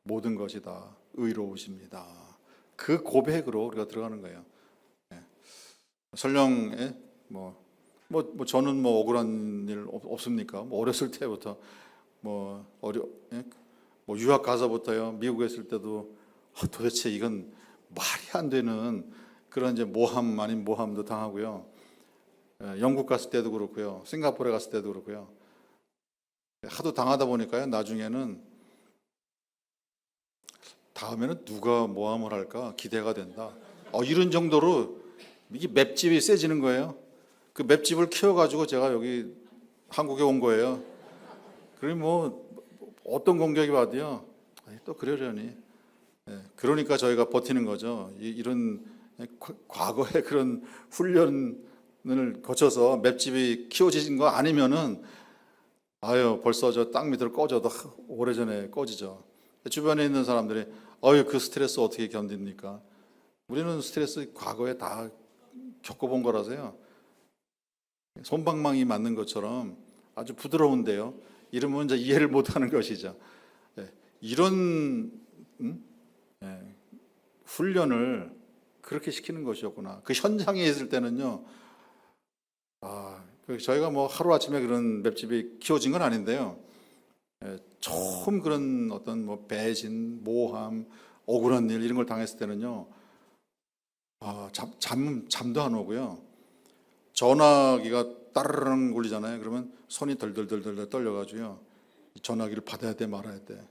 모든 것이 다 의로우십니다. 그 고백으로 우리가 들어가는 거예요. 설령 저는 뭐 억울한 일 없습니까? 뭐 어렸을 때부터 뭐 유학 가서부터요, 미국에 있을 때도 도대체 이건 말이 안 되는 그런 이제 모함 아닌 모함도 당하고요. 영국 갔을 때도 그렇고요. 싱가포르에 갔을 때도 그렇고요. 하도 당하다 보니까요, 나중에는 다음에는 누가 모함을 할까 기대가 된다. 이런 정도로 이게 맵집이 세지는 거예요. 그 맵집을 키워가지고 제가 여기 한국에 온 거예요. 그러니 뭐 어떤 공격이 와도요, 또 그러려니. 그러니까 저희가 버티는 거죠. 이런 과거의 그런 훈련을 거쳐서 맵집이 키워지신 거 아니면은 벌써 저 땅 밑으로 꺼져도 오래전에 꺼지죠. 주변에 있는 사람들이 그 스트레스 어떻게 견딥니까? 우리는 스트레스 과거에 다 겪어본 거라서요. 솜방망이 맞는 것처럼 아주 부드러운데요. 이러면 이제 이해를 못하는 것이죠. 이런 훈련을 그렇게 시키는 것이었구나. 그 현장에 있을 때는요. 저희가 뭐 하루아침에 그런 맵집이 키워진 건 아닌데요. 처음 그런 어떤 뭐 배신, 모함, 억울한 일 이런 걸 당했을 때는요. 잠도 안 오고요. 전화기가 따르릉 울리잖아요. 그러면 손이 덜덜덜덜 떨려가지고요. 전화기를 받아야 돼 말아야 돼.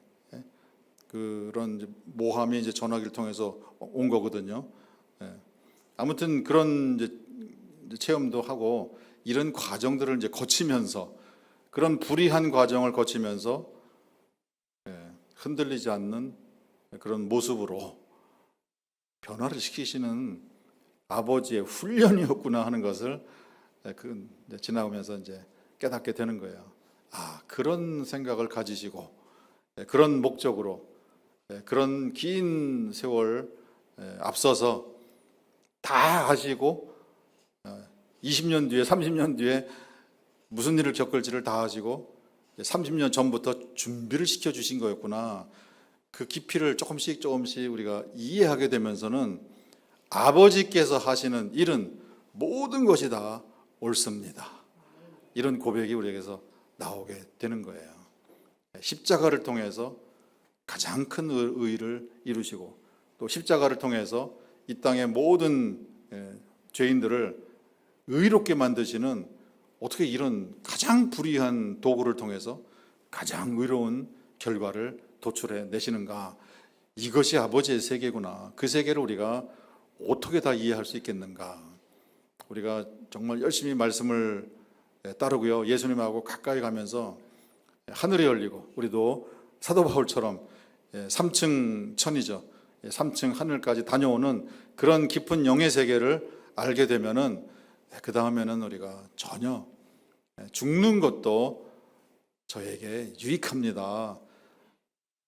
그런 이제 모함이 이제 전화기를 통해서 온 거거든요. 아무튼 그런 이제 체험도 하고 이런 과정들을 이제 거치면서 그런 불의한 과정을 거치면서 흔들리지 않는 그런 모습으로 변화를 시키시는 아버지의 훈련이었구나 하는 것을 지나오면서 이제 깨닫게 되는 거예요. 그런 생각을 가지시고 그런 목적으로 그런 긴 세월 앞서서 다 하시고 20년 뒤에 30년 뒤에 무슨 일을 겪을지를 다 하시고 30년 전부터 준비를 시켜주신 거였구나. 그 깊이를 조금씩 우리가 이해하게 되면서는 아버지께서 하시는 일은 모든 것이 다 옳습니다. 이런 고백이 우리에게서 나오게 되는 거예요. 십자가를 통해서 가장 큰 의를 이루시고 또 십자가를 통해서 이 땅의 모든 죄인들을 의롭게 만드시는 어떻게 이런 가장 불의한 도구를 통해서 가장 의로운 결과를 도출해 내시는가. 이것이 아버지의 세계구나. 그 세계를 우리가 어떻게 다 이해할 수 있겠는가. 우리가 정말 열심히 말씀을 따르고요. 예수님하고 가까이 가면서 하늘이 열리고 우리도 사도 바울처럼 3층 천이죠. 3층 하늘까지 다녀오는 그런 깊은 영의 세계를 알게 되면은 그 다음에는 우리가 전혀 죽는 것도 저에게 유익합니다.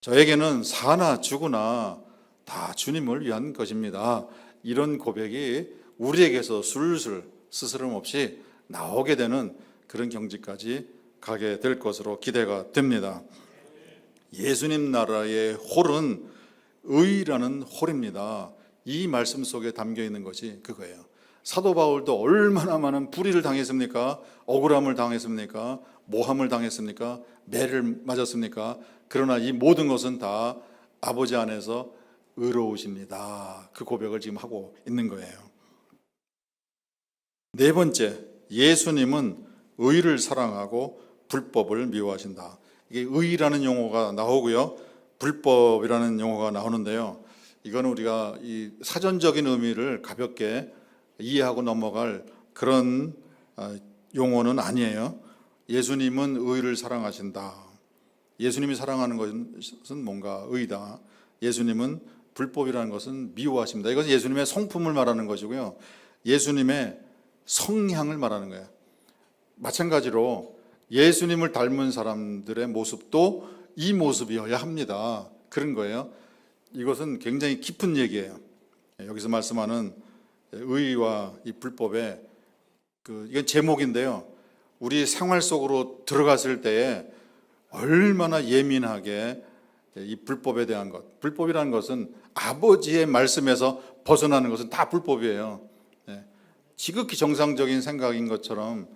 저에게는 사나 죽으나 다 다 주님을 위한 것입니다. 이런 고백이 우리에게서 술술 스스럼 없이 나오게 되는 그런 경지까지 가게 될 것으로 기대가 됩니다. 예수님 나라의 홀은 의라는 홀입니다. 이 말씀 속에 담겨 있는 것이 그거예요. 사도 바울도 얼마나 많은 불의를 당했습니까? 억울함을 당했습니까? 모함을 당했습니까? 매를 맞았습니까? 그러나 이 모든 것은 다 아버지 안에서 의로우십니다. 그 고백을 지금 하고 있는 거예요. 네 번째, 예수님은 의를 사랑하고 불법을 미워하신다. 이게 의라는 용어가 나오고요, 불법이라는 용어가 나오는데요, 이거는 우리가 이 사전적인 의미를 가볍게 이해하고 넘어갈 그런 용어는 아니에요. 예수님은 의를 사랑하신다. 예수님이 사랑하는 것은 뭔가 의다. 예수님은 불법이라는 것은 미워하십니다. 이것은 예수님의 성품을 말하는 것이고요, 예수님의 성향을 말하는 거예요. 마찬가지로 예수님을 닮은 사람들의 모습도 이 모습이어야 합니다. 그런 거예요. 이것은 굉장히 깊은 얘기예요. 여기서 말씀하는 의와 이 불법의 이건 제목인데요, 우리 생활 속으로 들어갔을 때에 얼마나 예민하게 이 불법에 대한 것, 불법이라는 것은 아버지의 말씀에서 벗어나는 것은 다 불법이에요. 지극히 정상적인 생각인 것처럼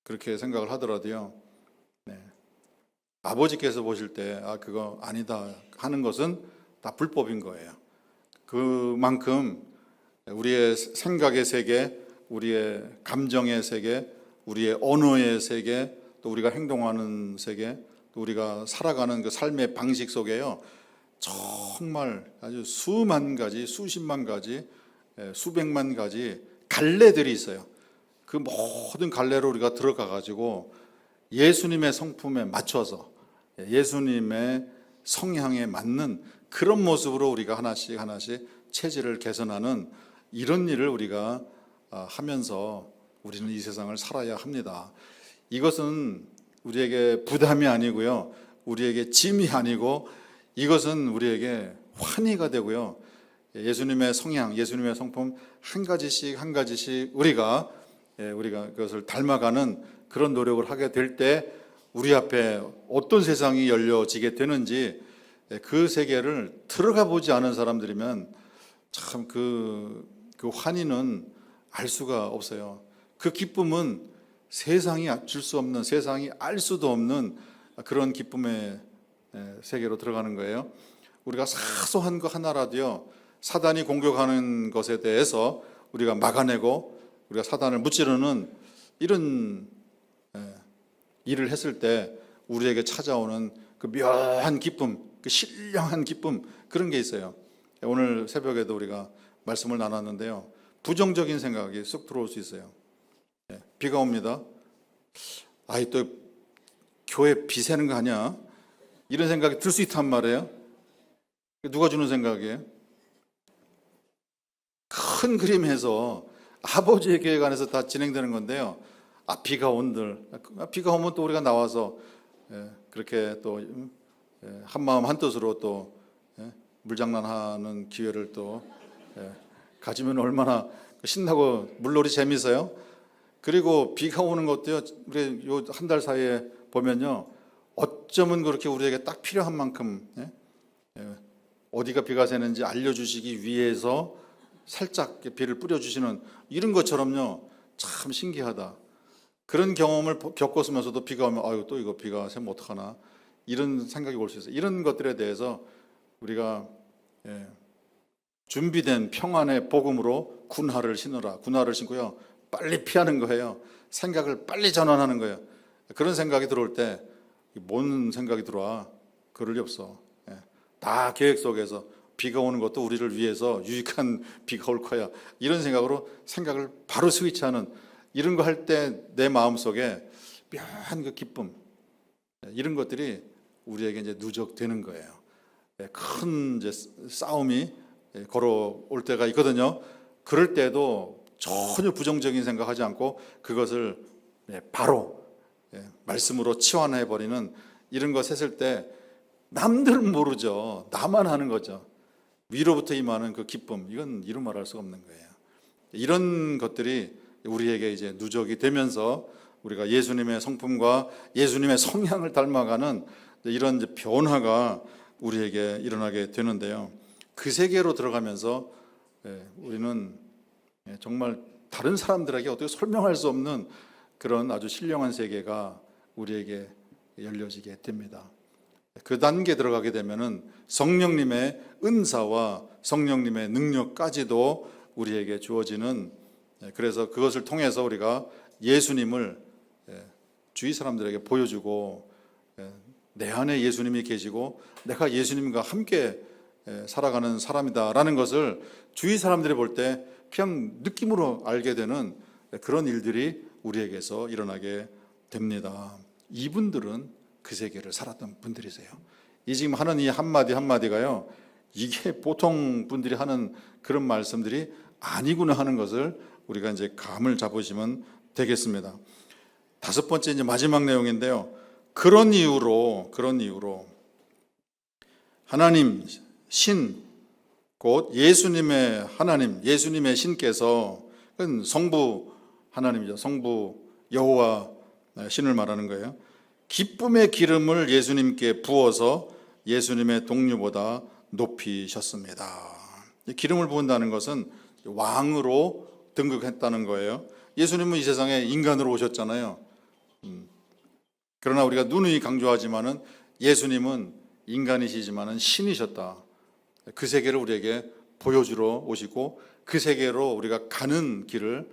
그렇게 생각을 하더라도요, 아버지께서 보실 때 그거 아니다 하는 것은 다 불법인 거예요. 그만큼 우리의 생각의 세계, 우리의 감정의 세계, 우리의 언어의 세계, 또 우리가 행동하는 세계, 또 우리가 살아가는 그 삶의 방식 속에요, 정말 아주 수만 가지, 수십만 가지, 수백만 가지 갈래들이 있어요. 그 모든 갈래로 우리가 들어가 가지고 예수님의 성품에 맞춰서, 예수님의 성향에 맞는 그런 모습으로 우리가 하나씩 하나씩 체질을 개선하는 이런 일을 우리가 하면서 우리는 이 세상을 살아야 합니다. 이것은 우리에게 부담이 아니고요, 우리에게 짐이 아니고, 이것은 우리에게 환희가 되고요, 예수님의 성향, 예수님의 성품 한 가지씩 한 가지씩 우리가 그것을 닮아가는 그런 노력을 하게 될 때 우리 앞에 어떤 세상이 열려지게 되는지, 그 세계를 들어가 보지 않은 사람들이면 참 그 환희는 알 수가 없어요. 그 기쁨은 세상이 줄 수 없는, 세상이 알 수도 없는 그런 기쁨의 세계로 들어가는 거예요. 우리가 사소한 거 하나라도요, 사단이 공격하는 것에 대해서 우리가 막아내고 우리가 사단을 무찌르는 이런 일을 했을 때 우리에게 찾아오는 그 묘한 기쁨, 그 신령한 기쁨, 그런 게 있어요. 오늘 새벽에도 우리가 말씀을 나눴는데요, 부정적인 생각이 쑥 들어올 수 있어요. 비가 옵니다. 또 교회 비 새는 거 아니야? 이런 생각이 들 수 있단 말이에요. 누가 주는 생각이에요? 큰 그림에서 아버지의 계획 안에서 다 진행되는 건데요, 비가 온들, 비가 오면 또 우리가 나와서 그렇게 또 한마음 한뜻으로 또 물장난하는 기회를 또 가지면 얼마나 신나고 물놀이 재밌어요. 그리고 비가 오는 것도요, 우리 요 한 달 사이에 보면요, 어쩌면 그렇게 우리에게 딱 필요한 만큼 어디가 비가 새는지 알려주시기 위해서 살짝 비를 뿌려주시는 이런 것처럼요, 참 신기하다. 그런 경험을 겪었으면서도 비가 오면 또 이거 비가 새면 어떡하나, 이런 생각이 올 수 있어요. 이런 것들에 대해서 우리가 준비된 평안의 복음으로 군화를 신으라. 군화를 신고요, 빨리 피하는 거예요. 생각을 빨리 전환하는 거예요. 그런 생각이 들어올 때 뭔 생각이 들어와? 그럴 리 없어. 다 계획 속에서 비가 오는 것도 우리를 위해서 유익한 비가 올 거야, 이런 생각으로 생각을 바로 스위치하는, 이런 거 할 때 내 마음속에 묘한 그 기쁨, 이런 것들이 우리에게 이제 누적되는 거예요. 큰 이제 싸움이 걸어올 때가 있거든요. 그럴 때도 전혀 부정적인 생각하지 않고 그것을 바로 말씀으로 치환해 버리는, 이런 것 했을 때 남들은 모르죠. 나만 하는 거죠. 위로부터 임하는 그 기쁨, 이건 이루 말할 수가 없는 거예요. 이런 것들이 우리에게 이제 누적이 되면서 우리가 예수님의 성품과 예수님의 성향을 닮아가는 이런 이제 변화가 우리에게 일어나게 되는데요. 그 세계로 들어가면서 우리는 정말 다른 사람들에게 어떻게 설명할 수 없는 그런 아주 신령한 세계가 우리에게 열려지게 됩니다. 그 단계에 들어가게 되면은 성령님의 은사와 성령님의 능력까지도 우리에게 주어지는, 그래서 그것을 통해서 우리가 예수님을 주위 사람들에게 보여주고, 내 안에 예수님이 계시고 내가 예수님과 함께 살아가는 사람이다라는 것을 주위 사람들이 볼 때 그냥 느낌으로 알게 되는 그런 일들이 우리에게서 일어나게 됩니다. 이분들은 그 세계를 살았던 분들이세요. 이 지금 하는 이 한마디 한마디가요, 이게 보통 분들이 하는 그런 말씀들이 아니구나 하는 것을 우리가 이제 감을 잡으시면 되겠습니다. 다섯 번째 이제 마지막 내용인데요. 그런 이유로 하나님 신, 곧 예수님의 하나님, 예수님의 신께서, 그건 성부 하나님이죠. 성부 여호와 신을 말하는 거예요. 기쁨의 기름을 예수님께 부어서 예수님의 동류보다 높이셨습니다. 기름을 부은다는 것은 왕으로 등극했다는 거예요. 예수님은 이 세상에 인간으로 오셨잖아요. 그러나 우리가 누누이 강조하지만은 예수님은 인간이시지만은 신이셨다. 그 세계를 우리에게 보여주러 오시고 그 세계로 우리가 가는 길을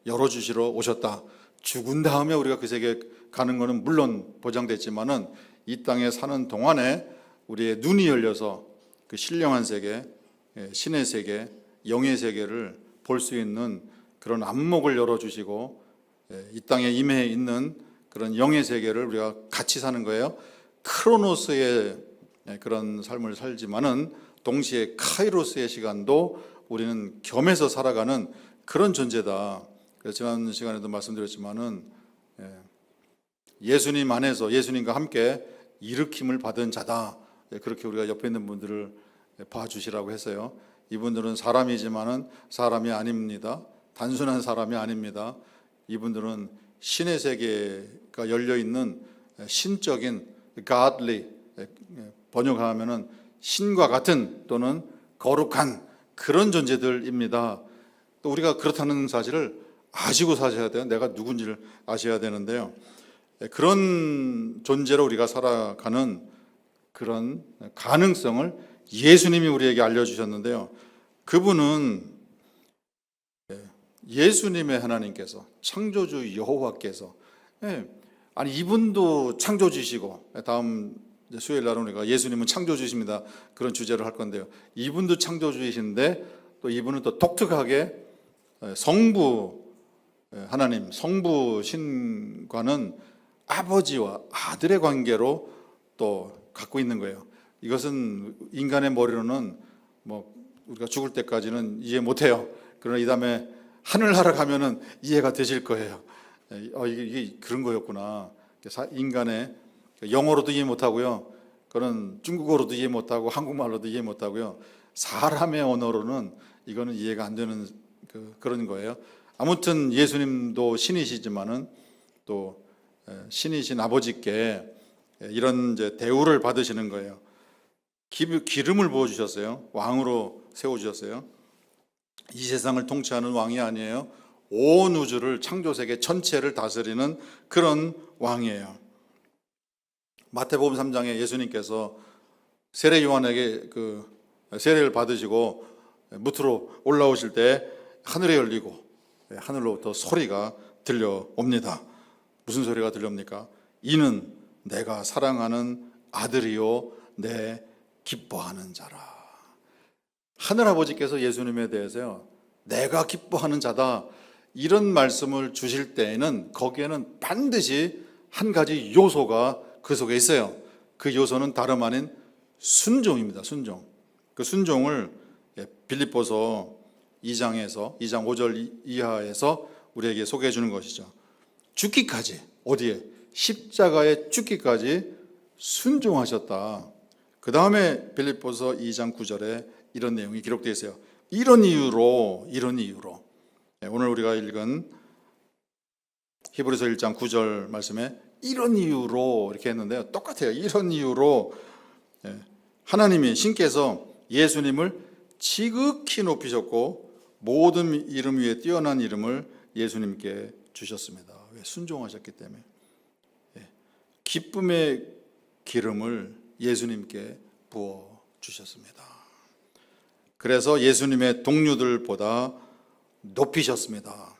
열어주시러 오셨다. 죽은 다음에 우리가 그 세계에 가는 것은 물론 보장됐지만은 이 땅에 사는 동안에 우리의 눈이 열려서 그 신령한 세계, 신의 세계, 영의 세계를 볼 수 있는 그런 안목을 열어주시고 이 땅에 임해 있는 그런 영의 세계를 우리가 같이 사는 거예요. 크로노스의 그런 삶을 살지만은 동시에 카이로스의 시간도 우리는 겸해서 살아가는 그런 존재다. 그래서 지난 시간에도 말씀드렸지만은 예수님 안에서 예수님과 함께 일으킴을 받은 자다. 그렇게 우리가 옆에 있는 분들을 봐주시라고 했어요. 이분들은 사람이지만은 사람이 아닙니다. 단순한 사람이 아닙니다. 이분들은 신의 세계가 열려 있는 신적인 godly, 번역하면은 신과 같은 또는 거룩한 그런 존재들입니다. 또 우리가 그렇다는 사실을 아시고 사셔야 돼요. 내가 누군지를 아셔야 되는데요. 그런 존재로 우리가 살아가는 그런 가능성을 예수님이 우리에게 알려주셨는데요. 그분은 예수님의 하나님께서, 창조주 여호와께서, 아니 이분도 창조주시고, 다음 수요일 날은 우리가 예수님은 창조주십니다 그런 주제를 할 건데요. 이분도 창조주이신데 또 이분은 또 독특하게 성부 하나님, 성부 신과는 아버지와 아들의 관계로 또 갖고 있는 거예요. 이것은 인간의 머리로는 뭐 우리가 죽을 때까지는 이해 못해요. 그러나 이 다음에 하늘나라 가면은 이해가 되실 거예요. 이게 그런 거였구나. 인간의 영어로도 이해 못하고요. 그런 중국어로도 이해 못하고 한국말로도 이해 못하고요. 사람의 언어로는 이거는 이해가 안 되는 그런 거예요. 아무튼 예수님도 신이시지만은 또 신이신 아버지께 이런 이제 대우를 받으시는 거예요. 기름을 부어 주셨어요. 왕으로 세워 주셨어요. 이 세상을 통치하는 왕이 아니에요. 온 우주를, 창조세계 전체를 다스리는 그런 왕이에요. 마태복음 3장에 예수님께서 세례 요한에게 그 세례를 받으시고 무트로 올라오실 때 하늘이 열리고 하늘로부터 소리가 들려옵니다. 무슨 소리가 들려옵니까? 이는 내가 사랑하는 아들이요 내 기뻐하는 자라. 하늘아버지께서 예수님에 대해서요, 내가 기뻐하는 자다, 이런 말씀을 주실 때에는 거기에는 반드시 한 가지 요소가 그 속에 있어요. 그 요소는 다름 아닌 순종입니다. 순종. 그 순종을 빌립보서 2장 5절 이하에서 우리에게 소개해 주는 것이죠. 죽기까지, 어디에? 십자가에 죽기까지 순종하셨다. 그 다음에 빌립보서 2장 9절에 이런 내용이 기록되어 있어요. 이런 이유로 오늘 우리가 읽은 히브리서 1장 9절 말씀에 이런 이유로 이렇게 했는데요. 똑같아요. 이런 이유로 하나님이 신께서 예수님을 지극히 높이셨고 모든 이름 위에 뛰어난 이름을 예수님께 주셨습니다. 왜? 순종하셨기 때문에. 기쁨의 기름을 예수님께 부어 주셨습니다. 그래서 예수님의 동료들보다 높이셨습니다.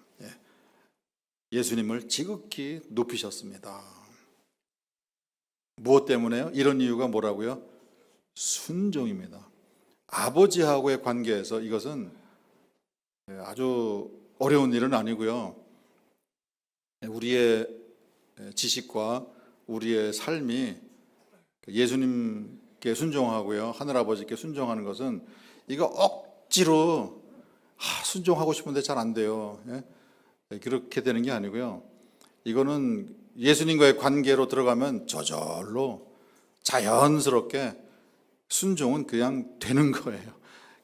예수님을 지극히 높이셨습니다. 무엇 때문에요? 이런 이유가 뭐라고요? 순종입니다. 아버지하고의 관계에서 이것은 아주 어려운 일은 아니고요. 우리의 지식과 우리의 삶이 예수님께 순종하고요, 하늘아버지께 순종하는 것은 이거 억지로 순종하고 싶은데 잘 안 돼요. 그렇게 되는 게 아니고요. 이거는 예수님과의 관계로 들어가면 저절로 자연스럽게 순종은 그냥 되는 거예요.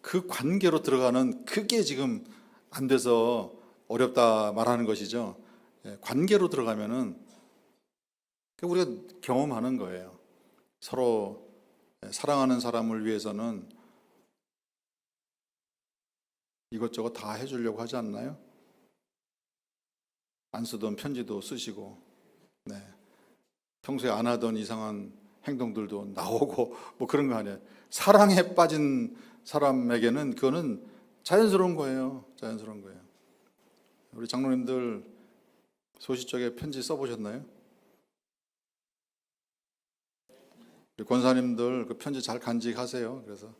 그 관계로 들어가는 그게 지금 안 돼서 어렵다 말하는 것이죠. 관계로 들어가면은 우리가 경험하는 거예요. 서로 사랑하는 사람을 위해서는 이것저것 다 해주려고 하지 않나요? 안 쓰던 편지도 쓰시고, 평소에 안 하던 이상한 행동들도 나오고 뭐 그런 거 아니에요. 사랑에 빠진 사람에게는 그거는 자연스러운 거예요. 자연스러운 거예요. 우리 장로님들 소시적에 편지 써보셨나요? 우리 권사님들 그 편지 잘 간직하세요. 그래서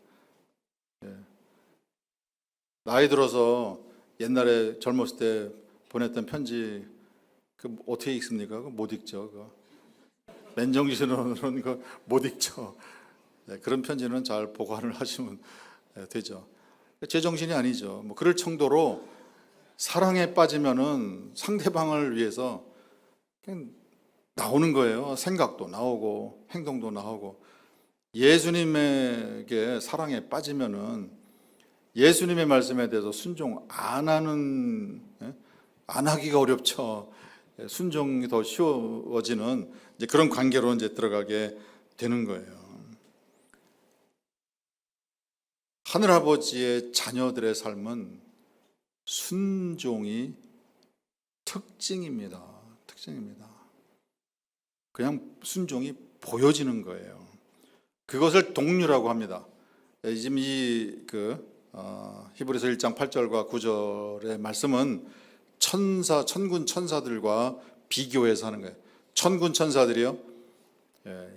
나이 들어서 옛날에 젊었을 때 보냈던 편지 그 어떻게 읽습니까? 그거 못 읽죠. 그거. 맨정신으로는 그 못 읽죠. 그런 편지는 잘 보관을 하시면 되죠. 제정신이 아니죠. 뭐 그럴 정도로 사랑에 빠지면은 상대방을 위해서 그냥 나오는 거예요. 생각도 나오고 행동도 나오고. 예수님에게 사랑에 빠지면은 예수님의 말씀에 대해서 순종 안 하기가 어렵죠. 순종이 더 쉬워지는 이제 그런 관계로 이제 들어가게 되는 거예요. 하늘아버지의 자녀들의 삶은 순종이 특징입니다. 특징입니다. 그냥 순종이 보여지는 거예요. 그것을 동류라고 합니다. 지금 히브리서 1장 8절과 9절의 말씀은 천군 천사들과 비교해서 하는 거예요. 천군 천사들이요,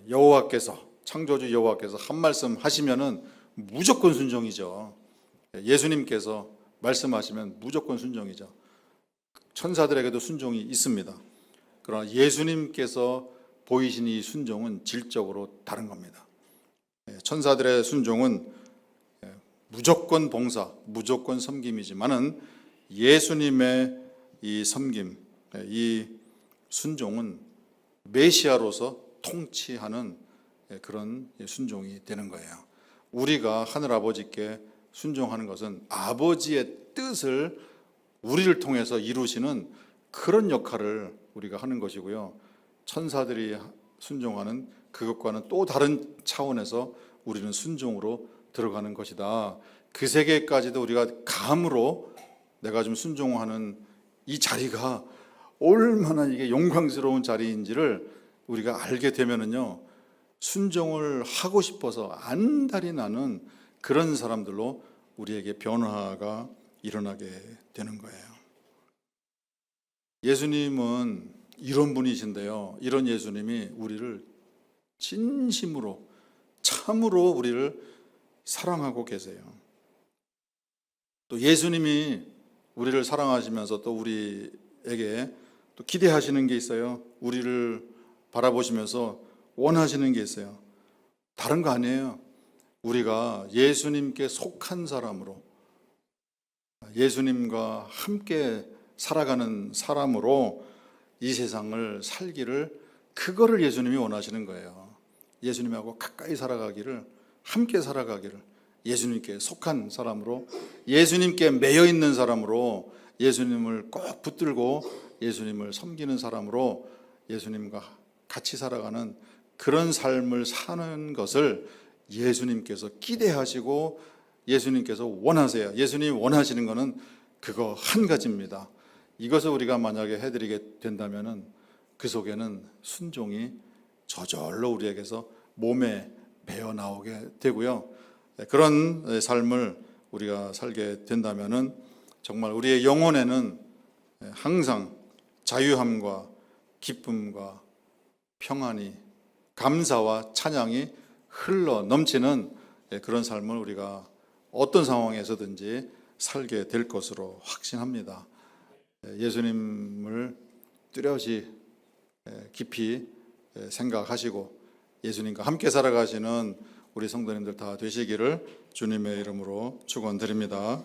여호와께서, 창조주 여호와께서 한 말씀 하시면은 무조건 순종이죠. 예수님께서 말씀하시면 무조건 순종이죠. 천사들에게도 순종이 있습니다. 그러나 예수님께서 보이신 이 순종은 질적으로 다른 겁니다. 천사들의 순종은 무조건 봉사, 무조건 섬김이지만은 예수님의 이 섬김, 이 순종은 메시아로서 통치하는 그런 순종이 되는 거예요. 우리가 하늘아버지께 순종하는 것은 아버지의 뜻을 우리를 통해서 이루시는 그런 역할을 우리가 하는 것이고요. 천사들이 순종하는 그것과는 또 다른 차원에서 우리는 순종으로 들어가는 것이다. 그 세계까지도 우리가 감으로 내가 좀 순종하는 이 자리가 얼마나 이게 영광스러운 자리인지를 우리가 알게 되면은요, 순종을 하고 싶어서 안달이 나는 그런 사람들로 우리에게 변화가 일어나게 되는 거예요. 예수님은 이런 분이신데요, 이런 예수님이 우리를 진심으로 참으로 우리를 사랑하고 계세요. 또 예수님이 우리를 사랑하시면서 또 우리에게 또 기대하시는 게 있어요. 우리를 바라보시면서 원하시는 게 있어요. 다른 거 아니에요. 우리가 예수님께 속한 사람으로, 예수님과 함께 살아가는 사람으로 이 세상을 살기를, 그거를 예수님이 원하시는 거예요. 예수님하고 가까이 살아가기를, 함께 살아가기를, 예수님께 속한 사람으로, 예수님께 매여 있는 사람으로, 예수님을 꼭 붙들고 예수님을 섬기는 사람으로 예수님과 같이 살아가는 그런 삶을 사는 것을 예수님께서 기대하시고 예수님께서 원하세요. 예수님이 원하시는 것은 그거 한 가지입니다. 이것을 우리가 만약에 해드리게 된다면 그 속에는 순종이 저절로 우리에게서 몸에 배어 나오게 되고요. 그런 삶을 우리가 살게 된다면 정말 우리의 영혼에는 항상 자유함과 기쁨과 평안이, 감사와 찬양이 흘러 넘치는 그런 삶을 우리가 어떤 상황에서든지 살게 될 것으로 확신합니다. 예수님을 뚜렷이 깊이 생각하시고 예수님과 함께 살아가시는 우리 성도님들 다 되시기를 주님의 이름으로 축원드립니다.